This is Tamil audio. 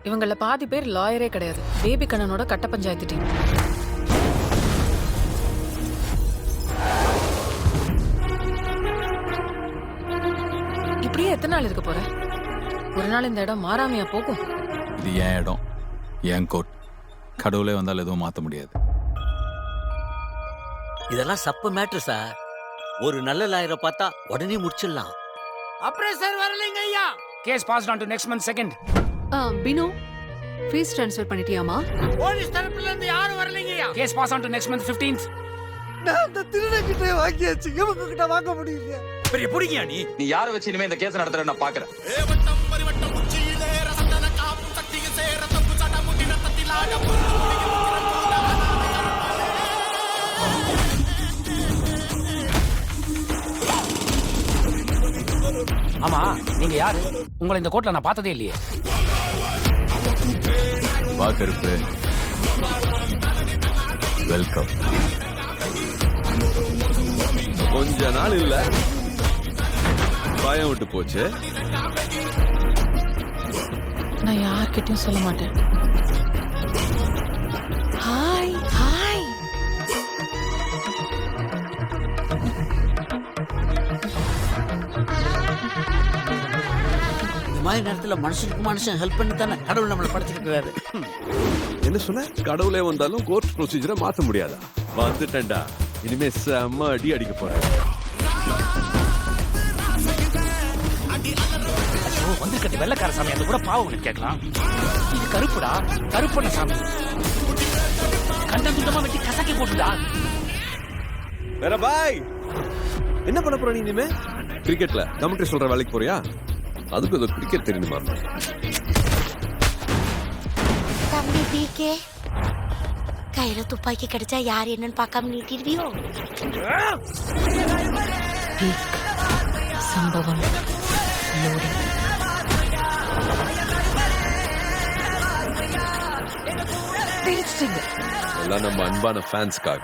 இவங்கள பாதி பேர் லாயரே கிடையாது. பேபி கண்ணனோட கட்ட பஞ்சாயத்து டீம். இப்படியே எத்தனை நாள் இருக்க போற? ஒரு நாள் இந்த இடம் மாறாமையா போகும்? இது என் இடம், என் கோட். கடவுளே வந்தால் எதுவும் மாற்ற முடியாது. இதெல்லாம் சப்ப மேட்ரு சார். ஒரு நல்ல லாயரை பார்த்தா உடனே முடிச்சிடலாம். அப்புறம் சார் வரலைங்க ஐயா. Case passed on to next month second. Binu fees transfer பண்ணிட்டியாமா? போலீஸ் தரப்புல இருந்து யாரும் வரலைங்க ஐயா. Case pass on to next month 15th. நான் அந்த திருடங்கிட்ட வாங்கியாச்சு, இவங்க கிட்ட வாங்க முடியல. பெரிய புடிக்கியா நீ யாரை வச்சு இனிமே இந்த கேஸ் நடத்துற நான் பாக்குறேன். ஆமா, நீங்க யாரு? உங்களை இந்த கோர்ட்ல நான் பார்த்ததே இல்லையே. வா கருப்பு, வெல்கம். கொஞ்ச நாள் இல்ல, பயம் விட்டு போச்சு. நான் யார்கிட்டயும் சொல்ல மாட்டேன். Hi hi. இந்த மாதிரி நேரத்துல மனுஷனுக்கு மனுஷன் ஹெல்ப் பண்ணி தானே கடவுள் நம்மளை படைச்சிருக்கிறாரு. என்ன சொன்ன? கடவுளே வந்தாலும் கோர்ட் ப்ரொசீஜரை மாத்த முடியாதா? வந்துட்டேன்டா, இனிமே செம்ம அடி அடிக்க போறேன். வந்துருக்கட்டு வெள்ளக்கார சாமி, அந்த கூட பாவம் கேட்கலாம். இது கருப்புடா, கருப்பண்ண சாமி. கண்ட துண்டமா வெட்டி கசக்கி போட்டுடா. வேற பாய், என்ன பண்ண போற நீ இனிமே? கிரிக்கெட்ல கமெண்ட்ரி சொல்ற வேலைக்கு போறியா? அதுக்கு ஏதோ கிரிக்கெட் தெரியுமா? தம்பி பிகே, கையில துப்பாக்கி கிடைச்சா யார் என்னன்னு பார்க்காம நீட்டிடுவியோ? சம்பவம் loading. எல்லாம் நம்ம அன்பான ஃபேன்ஸ்க்காக.